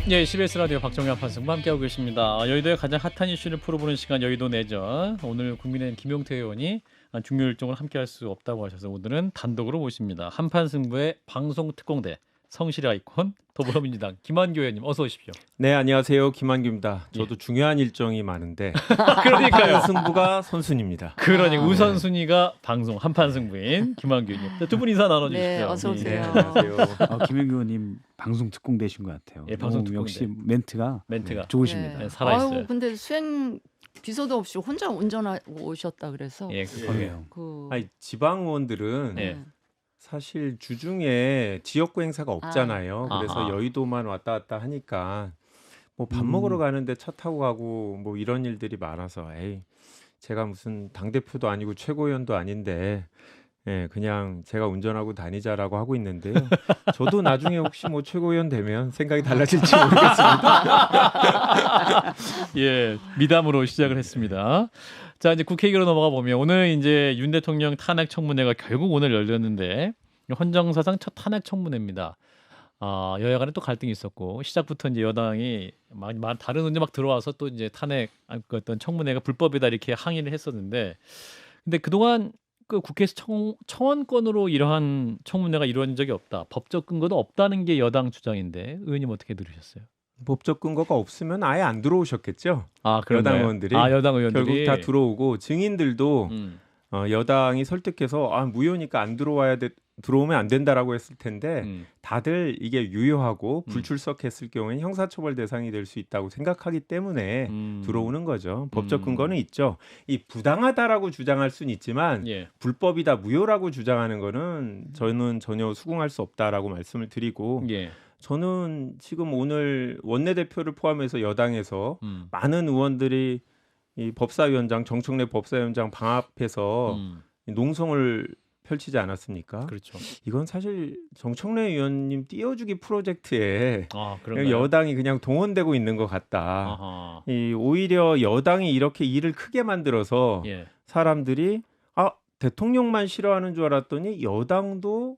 예, CBS 라디오 박정희 한판승부 함께하고 계십니다. 여의도의 가장 핫한 이슈를 풀어보는 시간 여의도 내전. 오늘 국민의힘 김용태 의원이 중요 일정을 함께할 수 없다고 하셔서 오늘은 단독으로 모십니다. 한판승부의 방송특공대 성실의 아이콘 더불어민주당 김한규 의원님 어서 오십시오. 네, 안녕하세요. 김한규입니다. 저도 중요한 일정이 많은데 그러니까요. 승부가 선순입니다. 그러니 우선순위가 방송 한판승부인 김한규 의원님. 두 분 인사 나눠주시죠. 네, 어서 오세요. 네, 안녕하세요. 김현규 의원님 방송 특공 되신 것 같아요. 예, 방송 특공대. 역시 멘트가 네, 좋으십니다. 네. 살아있어요. 아유, 근데 수행 비서도 없이 혼자 운전하고 오셨다 그래서 예, 그러게요. 그 지방 의원들은 네. 사실 주중에 지역구 행사가 없잖아요. 아. 그래서 아하. 여의도만 왔다 갔다 하니까 뭐 밥 먹으러 가는데 차 타고 가고 뭐 이런 일들이 많아서 제가 무슨 당대표도 아니고 최고위원도 아닌데 그냥 제가 운전하고 다니자라고 하고 있는데요. 저도 나중에 혹시 뭐 최고위원 되면 생각이 달라질지 모르겠습니다. 예, 미담으로 시작을 했습니다. 자, 이제 국회 얘기로 넘어가 보면 오늘 이제 윤 대통령 탄핵 청문회가 결국 오늘 열렸는데 헌정사상 첫 탄핵 청문회입니다. 여야 간에 또 갈등이 있었고 시작부터 이제 여당이 다른 의견 막 들어와서 또 이제 탄핵 그 어떤 청문회가 불법이다 이렇게 항의를 했었는데 근데 그동안 그 국회에서 청원권으로 이러한 청문회가 이루어진 적이 없다. 법적 근거도 없다는 게 여당 주장인데 의원님 어떻게 들으셨어요? 법적 근거가 없으면 아예 안 들어오셨겠죠. 그런가요? 여당 의원들이 여당 의원들이 결국 다 들어오고 증인들도 음. 여당이 설득해서 무효니까 안 들어오면 안 된다라고 했을 텐데 다들 이게 유효하고 불출석했을 경우에는 형사처벌 대상이 될 수 있다고 생각하기 때문에 들어오는 거죠. 법적 근거는 있죠. 이 부당하다라고 주장할 수는 있지만 예. 불법이다 무효라고 주장하는 거는 저는 전혀 수긍할 수 없다라고 말씀을 드리고 예. 저는 지금 오늘 원내대표를 포함해서 여당에서 많은 의원들이 이 법사위원장 정청래 법사위원장 방 앞에서 농성을 펼치지 않았습니까? 그렇죠. 이건 사실 정청래 의원님 띄워주기 프로젝트에 그런가요? 여당이 그냥 동원되고 있는 것 같다. 아하. 오히려 여당이 이렇게 일을 크게 만들어서 예. 사람들이 대통령만 싫어하는 줄 알았더니 여당도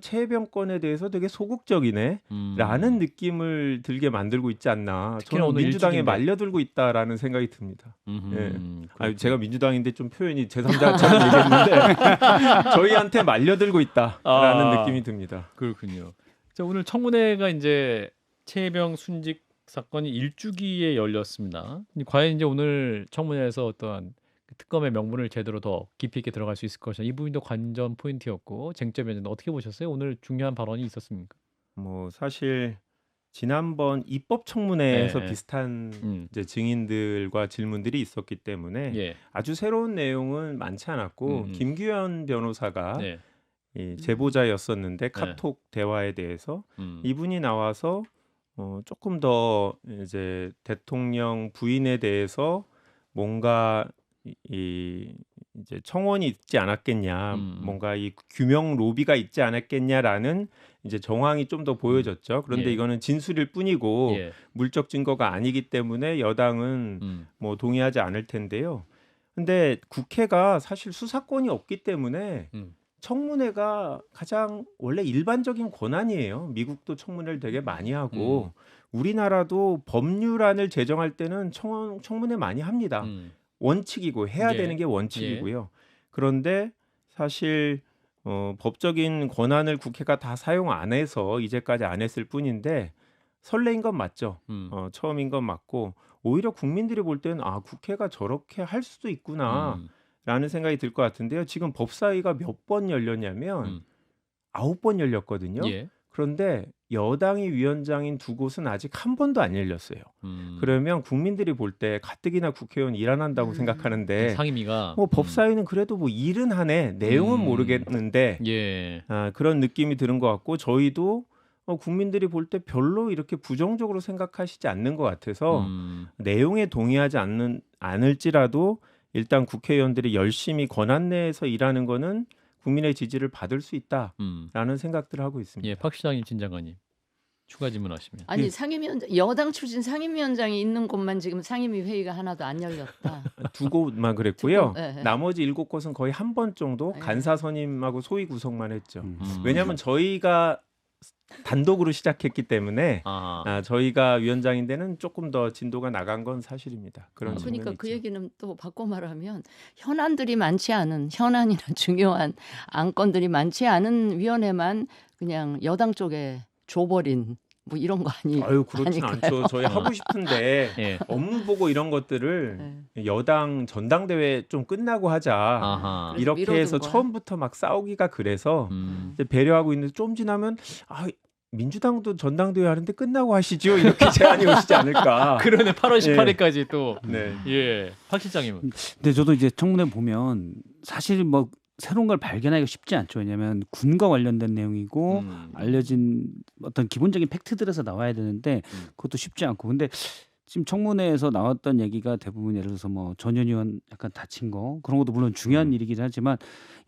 최혜병권에 대해서 되게 소극적이네 라는 느낌을 들게 만들고 있지 않나. 특히나 저는 오늘 민주당에 일주기인데. 말려들고 있다라는 생각이 듭니다. 그렇군요. 제가 민주당인데 좀 표현이 제3자처럼 얘기했는데 저희한테 말려들고 있다라는 느낌이 듭니다. 그렇군요. 자, 오늘 청문회가 이제 최혜병 순직 사건이 일주기에 열렸습니다. 과연 이제 오늘 청문회에서 어떠한 특검의 명분을 제대로 더 깊이 있게 들어갈 수 있을 것이냐 이 부분도 관전 포인트였고 쟁점이었는데 어떻게 보셨어요? 오늘 중요한 발언이 있었습니까? 뭐 사실 지난번 입법 청문회에서 네. 비슷한 이제 증인들과 질문들이 있었기 때문에 예. 아주 새로운 내용은 많지 않았고 김규현 변호사가 네. 이 제보자였었는데 카톡 대화에 대해서 이분이 나와서 조금 더 이제 대통령 부인에 대해서 뭔가 이제 청원이 있지 않았겠냐, 뭔가 이 규명 로비가 있지 않았겠냐라는 이제 정황이 좀 더 보여졌죠. 그런데 예. 이거는 진술일 뿐이고 예. 물적 증거가 아니기 때문에 여당은 뭐 동의하지 않을 텐데요. 근데 국회가 사실 수사권이 없기 때문에 청문회가 가장 원래 일반적인 권한이에요. 미국도 청문회를 되게 많이 하고 우리나라도 법률안을 제정할 때는 청문회 많이 합니다. 원칙이고 해야 예. 되는 게 원칙이고요. 그런데 사실 법적인 권한을 국회가 다 사용 안 해서 이제까지 안 했을 뿐인데 설레인 건 맞죠. 처음인 건 맞고 오히려 국민들이 볼 때는 국회가 저렇게 할 수도 있구나 라는 생각이 들 것 같은데요. 지금 법사위가 몇 번 열렸냐면 9번 열렸거든요. 예. 그런데 여당이 위원장인 두 곳은 아직 한 번도 안 열렸어요. 그러면 국민들이 볼 때 가뜩이나 국회의원 일 안 한다고 생각하는데 상임위가 뭐 법사위는 그래도 뭐 일은 하네. 내용은 모르겠는데 예. 그런 느낌이 드는 것 같고 저희도 국민들이 볼 때 별로 이렇게 부정적으로 생각하시지 않는 것 같아서 내용에 동의하지 않을지라도 일단 국회의원들이 열심히 권한 내에서 일하는 거는 국민의 지지를 받을 수 있다라는 생각들을 하고 있습니다. 예, 박 시장님, 진 장관님 추가 질문하시면. 아니 상임위원장 여당 출신 상임위원장이 있는 곳만 지금 상임위 회의가 하나도 안 열렸다. 두 곳만 그랬고요. 네. 나머지 7곳은 거의 한 번 정도 네. 간사 선임하고 소위 구성만 했죠. 왜냐하면 저희가 단독으로 시작했기 때문에 아, 저희가 위원장인데는 조금 더 진도가 나간 건 사실입니다. 그런 그러니까 측면이 그 있죠. 얘기는 또 바꿔 말하면 현안들이 많지 않은 현안이나 중요한 안건들이 많지 않은 위원회만 그냥 여당 쪽에 줘버린 뭐 이런 거 아유 그렇진 아닐까요? 않죠. 저희 하고 싶은데 예. 업무 보고 이런 것들을 네. 여당 전당대회 좀 끝나고 하자. 아하. 그래서 이렇게 미뤄둔 해서 거야? 처음부터 막 싸우기가 그래서 이제 배려하고 있는데 좀 지나면 민주당도 전당대회 하는데 끝나고 하시죠. 이렇게 제안이 오시지 않을까. 그러네 8월 예. 18일까지 또 네. 예. 박 실장님은 근데 저도 이제 청문회 보면 사실 뭐 새로운 걸 발견하기가 쉽지 않죠. 왜냐하면 군과 관련된 내용이고 알려진 어떤 기본적인 팩트들에서 나와야 되는데 그것도 쉽지 않고. 근데 지금 청문회에서 나왔던 얘기가 대부분 예를 들어서 뭐 전현희 의원 약간 다친 거 그런 것도 물론 중요한 일이긴 하지만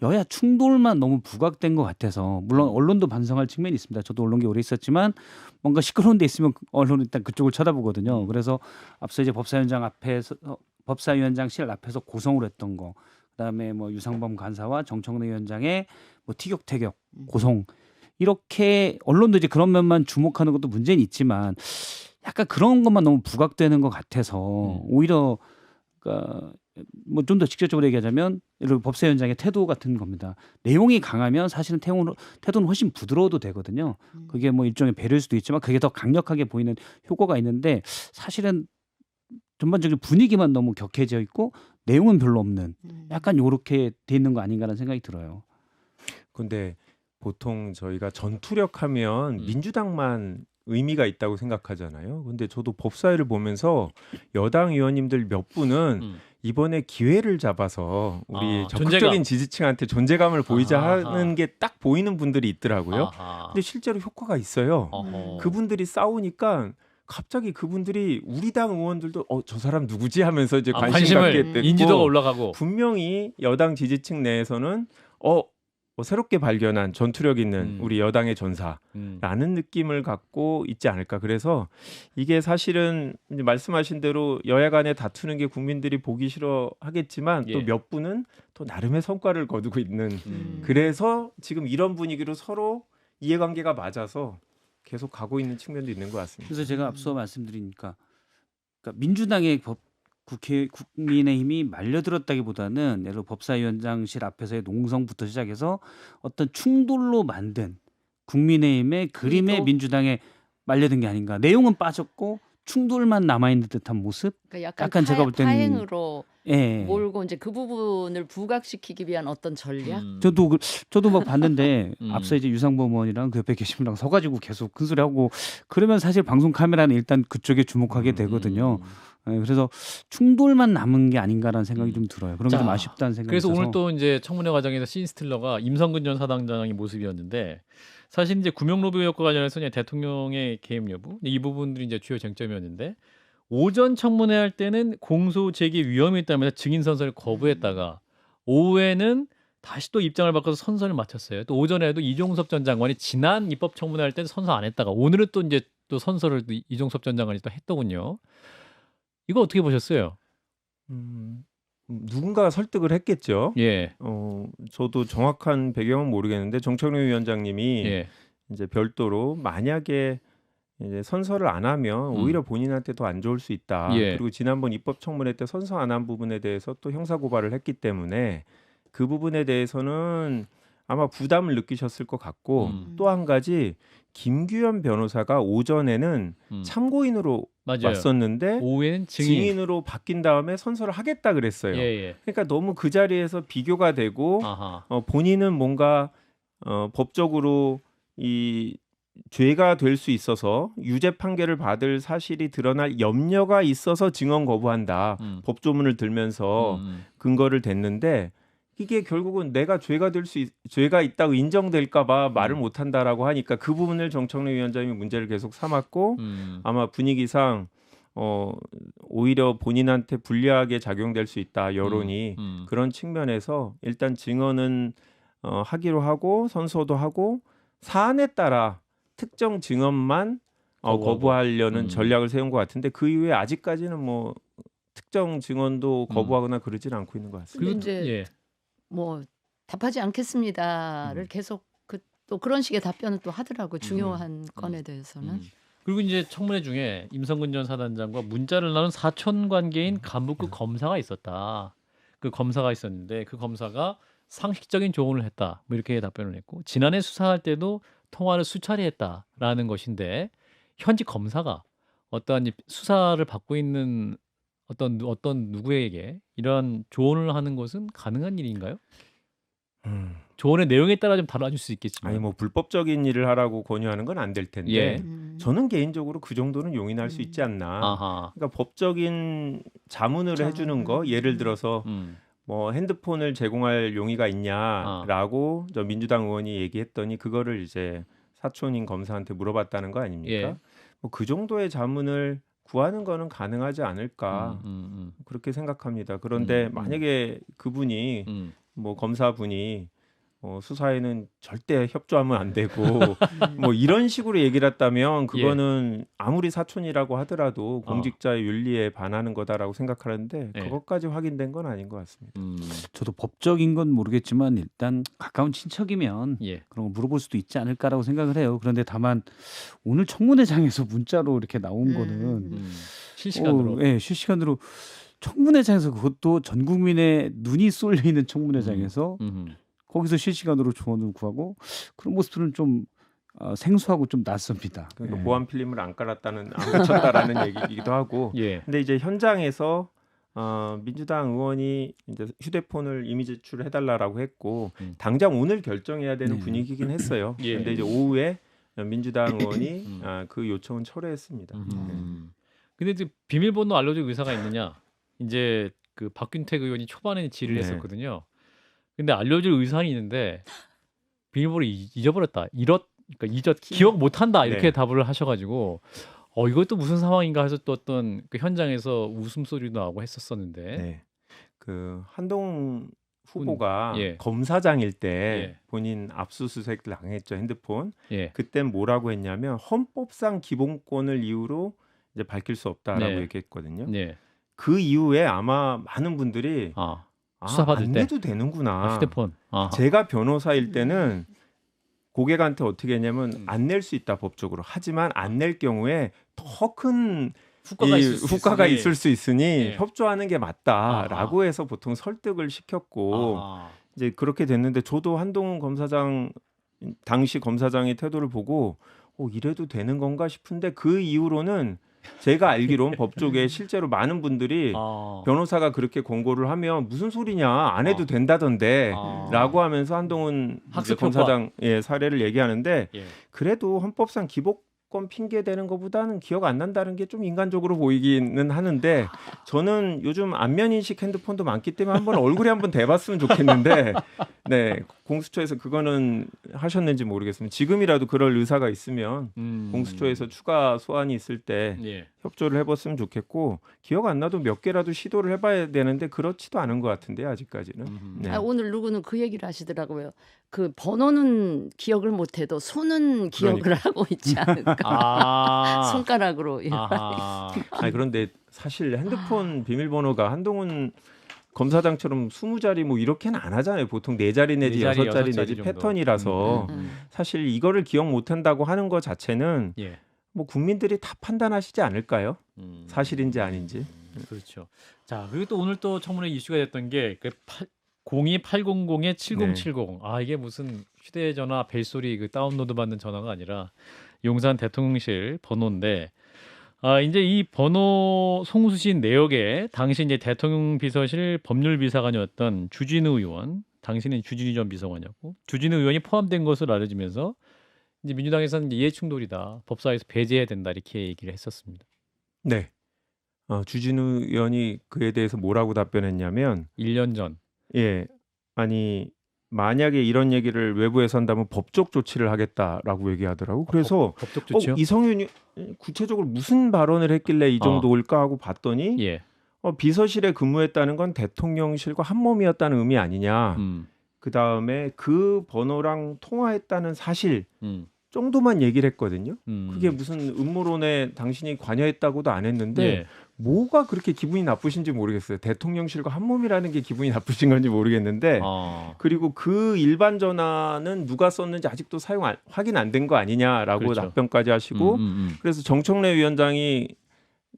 여야 충돌만 너무 부각된 것 같아서 물론 언론도 반성할 측면이 있습니다. 저도 언론계 오래 있었지만 뭔가 시끄러운 데 있으면 언론은 일단 그쪽을 쳐다보거든요. 그래서 앞서 이제 법사위원장실 앞에서 고성을 했던 거 그다음에 뭐 유상범 간사와 정청래 위원장의 뭐 티격태격 고성 이렇게 언론도 이제 그런 면만 주목하는 것도 문제는 있지만 약간 그런 것만 너무 부각되는 것 같아서 오히려 그러니까 뭐 좀 더 직접적으로 얘기하자면 예를 들어 법사위원장의 태도 같은 겁니다. 내용이 강하면 사실은 태도는 훨씬 부드러워도 되거든요. 그게 뭐 일종의 배려일 수도 있지만 그게 더 강력하게 보이는 효과가 있는데 사실은 전반적인 분위기만 너무 격해져 있고 내용은 별로 없는 약간 요렇게 돼 있는 거 아닌가라는 생각이 들어요. 근데 보통 저희가 전투력 하면 민주당만 의미가 있다고 생각하잖아요. 근데 저도 법사위를 보면서 여당 의원님들 몇 분은 이번에 기회를 잡아서 우리 적극적인 존재감. 지지층한테 존재감을 보이자 아하. 하는 게 딱 보이는 분들이 있더라고요. 아하. 근데 실제로 효과가 있어요. 어허. 그분들이 싸우니까 갑자기 그분들이 우리 당 의원들도 저 사람 누구지 하면서 이제 관심 갖게 관심을 됐고 인지도가 올라가고 분명히 여당 지지층 내에서는 새롭게 발견한 전투력 있는 우리 여당의 전사라는 느낌을 갖고 있지 않을까. 그래서 이게 사실은 이제 말씀하신 대로 여야 간에 다투는 게 국민들이 보기 싫어 하겠지만 또 예. 몇 분은 또 나름의 성과를 거두고 있는 그래서 지금 이런 분위기로 서로 이해관계가 맞아서 계속 가고 있는 측면도 있는 것 같습니다. 그래서 제가 앞서 말씀드리니까 그러니까 민주당의 국민의힘이 말려들었다기보다는 예를 들어 법사위원장실 앞에서의 농성부터 시작해서 어떤 충돌로 만든 국민의힘의 그림의 의도? 민주당에 말려든 게 아닌가. 내용은 빠졌고 충돌만 남아있는 듯한 모습. 그러니까 약간 제가 볼 때는- 파행으로 예. 몰고 이제 그 부분을 부각시키기 위한 어떤 전략? 저도 막 봤는데 앞서 이제 유상범 의원이랑 그 옆에 계신 분랑 서가지고 계속 큰 소리 하고 그러면 사실 방송 카메라는 일단 그쪽에 주목하게 되거든요. 예, 그래서 충돌만 남은 게 아닌가라는 생각이 좀 들어요. 그런 게 좀 자, 아쉽다는 생각이 그래서 들어서. 오늘 또 이제 청문회 과정에서 신스틸러가 임성근 전 사단장의 모습이었는데 사실 이제 구명 로비 의혹과 관련해서 이제 대통령의 개입 여부 이 부분들이 이제 주요 쟁점이었는데 오전 청문회 할 때는 공소 제기 위험이 있다면서 증인 선서를 거부했다가 오후에는 다시 또 입장을 바꿔서 선서를 마쳤어요. 또 오전에도 이종섭 전 장관이 지난 입법 청문회 할 때는 선서 안 했다가 오늘은 또 이제 또 선서를 또 이종섭 전 장관이 또 했더군요. 이거 어떻게 보셨어요? 누군가가 설득을 했겠죠. 예. 저도 정확한 배경은 모르겠는데 정청래 위원장님이 예. 이제 별도로 만약에 이제 선서를 안 하면 오히려 본인한테 더 안 좋을 수 있다. 예. 그리고 지난번 입법 청문회 때 선서 안 한 부분에 대해서 또 형사 고발을 했기 때문에 그 부분에 대해서는 아마 부담을 느끼셨을 것 같고 또 한 가지 김규현 변호사가 오전에는 참고인으로 맞아요. 왔었는데 오후에는 증인으로 바뀐 다음에 선서를 하겠다 그랬어요. 예, 예. 그러니까 너무 그 자리에서 비교가 되고 아하. 본인은 뭔가 법적으로 이 죄가 될 수 있어서 유죄 판결을 받을 사실이 드러날 염려가 있어서 증언 거부한다. 법조문을 들면서 근거를 댔는데 이게 결국은 내가 죄가 있다고 인정될까봐 말을 못한다라고 하니까 그 부분을 정청래 위원장이 문제를 계속 삼았고 아마 분위기상 오히려 본인한테 불리하게 작용될 수 있다 여론이 그런 측면에서 일단 증언은 하기로 하고 선서도 하고 사안에 따라 특정 증언만 거부하려는 전략을 세운 것 같은데 그 이후에 아직까지는 뭐 특정 증언도 거부하거나 그러지는 않고 있는 것 같습니다. 근데 이제 예. 뭐 답하지 않겠습니다를 계속 그 또 그런 식의 답변을 또 하더라고요. 중요한 건에 음. 대해서는. 그리고 이제 청문회 중에 임성근 전 사단장과 문자를 나눈 사촌 관계인 간부급 검사가 있었다. 그 검사가 있었는데 그 검사가 상식적인 조언을 했다. 뭐 이렇게 답변을 했고 지난해 수사할 때도 통화를 수차례 했다라는 것인데 현직 검사가 어떠한 이 수사를 받고 있는 어떤 누구에게 이러한 조언을 하는 것은 가능한 일인가요? 음. 조언의 내용에 따라 좀 달라질 수 있겠지만. 아니 뭐 불법적인 일을 하라고 권유하는 건 안 될 텐데 예. 저는 개인적으로 그 정도는 용인할 수 있지 않나. 아하. 그러니까 법적인 자문을 해주는 거 예를 들어서 뭐 핸드폰을 제공할 용의가 있냐라고 저 민주당 의원이 얘기했더니 그거를 이제 사촌인 검사한테 물어봤다는 거 아닙니까? 예. 뭐 그 정도의 자문을 구하는 거는 가능하지 않을까 그렇게 생각합니다. 그런데 만약에 그분이 뭐 검사분이 수사에는 절대 협조하면 안 되고 뭐 이런 식으로 얘기를 했다면 그거는 아무리 사촌이라고 하더라도 공직자의 윤리에 반하는 거다라고 생각하는데 예. 그것까지 확인된 건 아닌 것 같습니다. 저도 법적인 건 모르겠지만 일단 가까운 친척이면 예. 그런 거 물어볼 수도 있지 않을까라고 생각을 해요. 그런데 다만 오늘 청문회장에서 문자로 이렇게 나온 거는 실시간으로. 예, 실시간으로 청문회장에서 그것도 전 국민의 눈이 쏠려 있는 청문회장에서 거기서 실시간으로 조언을 구하고 그런 모습들은 좀 생소하고 좀 낯섭니다. 그러니까 예. 보안 필름을 안 붙였다라는 얘기이기도 하고. 예. 근데 이제 현장에서 민주당 의원이 이제 휴대폰을 이미 제출해달라고 했고 당장 오늘 결정해야 되는 네. 분위기긴 했어요. 예. 근데 이제 오후에 민주당 의원이 그 요청은 철회했습니다. 근데 이제 비밀번호 알려줄 의사가 있느냐? 이제 그 박균택 의원이 초반에 질의를 네. 했었거든요. 근데 알려줄 의사는 있는데 비밀번호 잊어버렸다. 그러니까 기억 못한다 이렇게 네. 답을 하셔가지고 이것도 무슨 상황인가 해서 또 어떤 그 현장에서 웃음소리도 나오고 했었었는데. 네. 그 한동훈 후보가 예. 검사장일 때 예. 본인 압수수색 당했죠, 핸드폰. 예. 그땐 뭐라고 했냐면 헌법상 기본권을 이유로 이제 밝힐 수 없다라고 네. 얘기했거든요. 네. 그 이후에 아마 많은 분들이 수사받을 안 때? 내도 되는구나. 휴대폰. 제가 변호사일 때는 고객한테 어떻게 했냐면 안 낼 수 있다 법적으로. 하지만 안 낼 경우에 더 큰 후과가 있을 수 있으니 예. 협조하는 게 맞다라고 해서 보통 설득을 시켰고 이제 그렇게 됐는데 저도 한동훈 검사장 당시 검사장의 태도를 보고 이래도 되는 건가 싶은데 그 이후로는 제가 알기로는 법조계 실제로 많은 분들이 변호사가 그렇게 권고를 하면 무슨 소리냐 안 해도 된다던데 라고 하면서 한동훈 이제 검사장 사례를 얘기하는데 그래도 헌법상 기본권 핑계 대는 것보다는 기억 안 난다는 게 좀 인간적으로 보이기는 하는데 저는 요즘 안면인식 핸드폰도 많기 때문에 한번 얼굴에 한번 대봤으면 좋겠는데 네 공수처에서 그거는 하셨는지 모르겠습니다. 지금이라도 그럴 의사가 있으면 공수처에서 추가 소환이 있을 때 협조를 해봤으면 좋겠고 기억 안 나도 몇 개라도 시도를 해봐야 되는데 그렇지도 않은 것 같은데 아직까지는. 네. 오늘 누구는 그 얘기를 하시더라고요. 그 번호는 기억을 못해도 손은 기억을 하고 있지 않을까. 손가락으로. 아니 그런데 사실 핸드폰 비밀번호가 한동훈 검사장처럼 20자리 뭐 이렇게는 안 하잖아요. 보통 4자리 내지 6자리 내지 정도. 패턴이라서 사실 이거를 기억 못한다고 하는 것 자체는 뭐 국민들이 다 판단하시지 않을까요? 사실인지 아닌지. 그렇죠. 자 그리고 또 오늘 또 청문회 이슈가 됐던 게 그 02800-7070. 이게 무슨 휴대전화 벨소리 그 다운로드 받는 전화가 아니라 용산 대통령실 번호인데 이제 이 번호 송수신 내역에 당시 이제 대통령 비서실 법률비서관이었던 주진우 의원, 당신은 주진우 전 비서관이었고 주진우 의원이 포함된 것으로 알려지면서 이제 민주당에서는 이해충돌이다, 법사위에서 배제해야 된다 이렇게 얘기를 했었습니다. 네. 주진우 의원이 그에 대해서 뭐라고 답변했냐면 1년 전. 아니 만약에 이런 얘기를 외부에서 한다면 법적 조치를 하겠다라고 얘기하더라고. 그래서 법적 조치요? 이성윤이 구체적으로 무슨 발언을 했길래 이 정도일까 하고 봤더니 비서실에 근무했다는 건 대통령실과 한 몸이었다는 의미 아니냐. 그 다음에 그 번호랑 통화했다는 사실 정도만 얘기를 했거든요. 음. 그게 무슨 음모론에 당신이 관여했다고도 안 했는데 예. 뭐가 그렇게 기분이 나쁘신지 모르겠어요. 대통령실과 한 몸이라는 게 기분이 나쁘신 건지 모르겠는데 그리고 그 일반 전화는 누가 썼는지 아직도 확인 안 된 거 아니냐라고 그렇죠. 답변까지 하시고 그래서 정청래 위원장이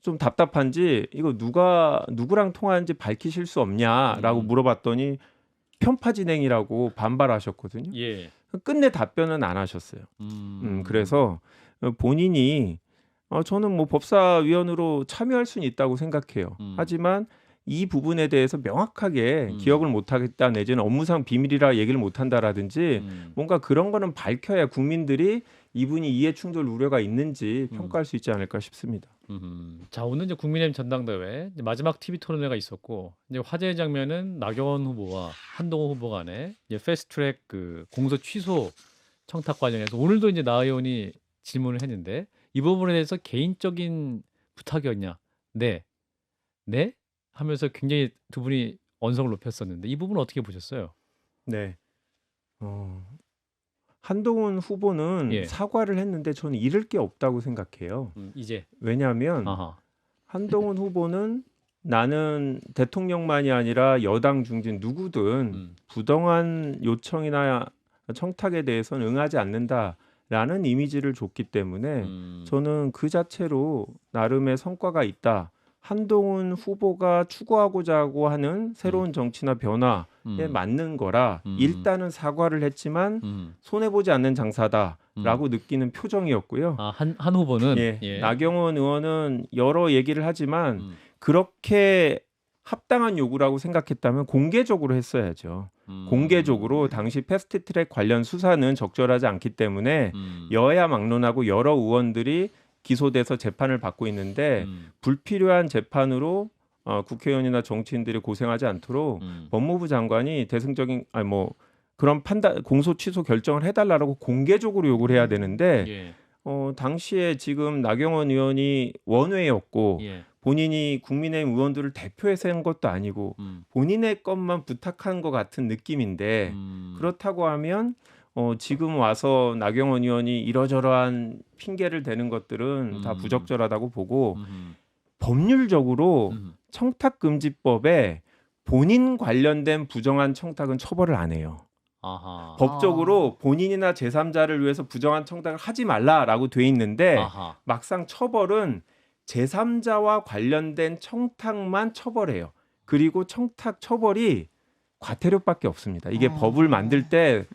좀 답답한지 이거 누구랑 통화한지 밝히실 수 없냐라고 물어봤더니 편파 진행이라고 반발하셨거든요. 예. 끝내 답변은 안 하셨어요. 그래서 본인이 저는 뭐 법사위원으로 참여할 수는 있다고 생각해요. 하지만 이 부분에 대해서 명확하게 기억을 못하겠다 내지는 업무상 비밀이라 얘기를 못한다라든지 뭔가 그런 거는 밝혀야 국민들이 이분이 이해 충돌 우려가 있는지 평가할 수 있지 않을까 싶습니다. 자, 오늘 이제 국민의힘 전당대회 이제 마지막 TV 토론회가 있었고 이제 화제의 장면은 나경원 후보와 한동훈 후보 간의 이제 패스트트랙 그 공소 취소 청탁 관련해서 오늘도 이제 나 의원이 질문을 했는데 이 부분에 대해서 개인적인 부탁이었냐? 네, 네 하면서 굉장히 두 분이 언성을 높였었는데 이 부분은 어떻게 보셨어요? 네. 한동훈 후보는 예. 사과를 했는데 저는 잃을 게 없다고 생각해요. 이제 왜냐하면 아하. 한동훈 후보는 나는 대통령만이 아니라 여당 중진 누구든 부당한 요청이나 청탁에 대해서는 응하지 않는다라는 이미지를 줬기 때문에 저는 그 자체로 나름의 성과가 있다. 한동훈 후보가 추구하고자 하는 새로운 정치나 변화에 맞는 거라 일단은 사과를 했지만 손해보지 않는 장사다라고 느끼는 표정이었고요. 한 후보는 예. 나경원 의원은 여러 얘기를 하지만 그렇게 합당한 요구라고 생각했다면 공개적으로 했어야죠. 공개적으로 당시 패스트트랙 관련 수사는 적절하지 않기 때문에 여야 막론하고 여러 의원들이 기소돼서 재판을 받고 있는데 불필요한 재판으로 국회의원이나 정치인들이 고생하지 않도록 법무부 장관이 대승적인 그런 판단 공소 취소 결정을 해달라고 공개적으로 요구를 해야 되는데 당시에 지금 나경원 의원이 원외였고 본인이 국민의힘 의원들을 대표해서 한 것도 아니고 본인의 것만 부탁한 것 같은 느낌인데 그렇다고 하면 지금 와서 나경원 의원이 이러저러한 핑계를 대는 것들은 다 부적절하다고 보고 법률적으로 청탁금지법에 본인 관련된 부정한 청탁은 처벌을 안 해요. 아하. 법적으로 본인이나 제3자를 위해서 부정한 청탁을 하지 말라라고 돼 있는데 아하. 막상 처벌은 제3자와 관련된 청탁만 처벌해요. 그리고 청탁 처벌이 과태료밖에 없습니다. 이게 법을 만들 때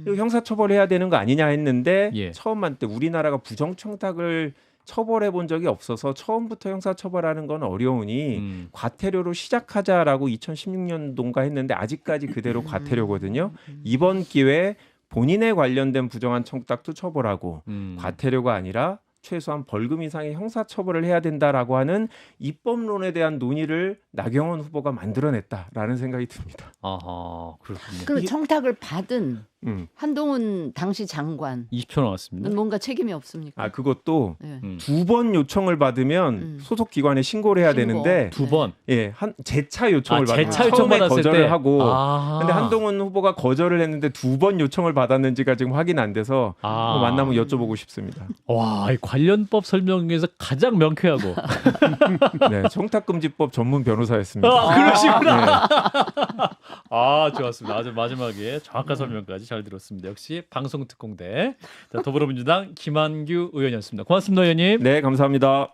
이거 형사처벌해야 되는 거 아니냐 했는데 처음 만들 때 우리나라가 부정청탁을 처벌해 본 적이 없어서 처음부터 형사처벌하는 건 어려우니 과태료로 시작하자라고 2016년도인가 했는데 아직까지 그대로 과태료거든요. 이번 기회에 본인에 관련된 부정한 청탁도 처벌하고 과태료가 아니라 최소한 벌금 이상의 형사처벌을 해야 된다라고 하는 입법론에 대한 논의를 나경원 후보가 만들어냈다라는 생각이 듭니다. 아하, 그렇군요. 그 청탁을 받은 한동훈 당시 장관 20초 나왔습니다. 뭔가 책임이 없습니까? 그것도 네. 2번 요청을 받으면 소속 기관에 신고를 해야 되는데 2번. 예, 재차 요청을 받으면 재차 요청 처음에 받았을 거절을 때. 하고 아. 근데 한동훈 후보가 거절을 했는데 2번 요청을 받았는지가 지금 확인 안 돼서 만나면 여쭤보고 싶습니다. 와, 이 관련법 설명 중에서 가장 명쾌하고. 네, 청탁금지법 전문 변호사였습니다. 그러시구나. 좋았습니다. 아주 마지막에 정확한 설명까지 잘 들었습니다. 역시 방송특공대 더불어민주당 김한규 의원이었습니다. 고맙습니다, 의원님. 네, 감사합니다.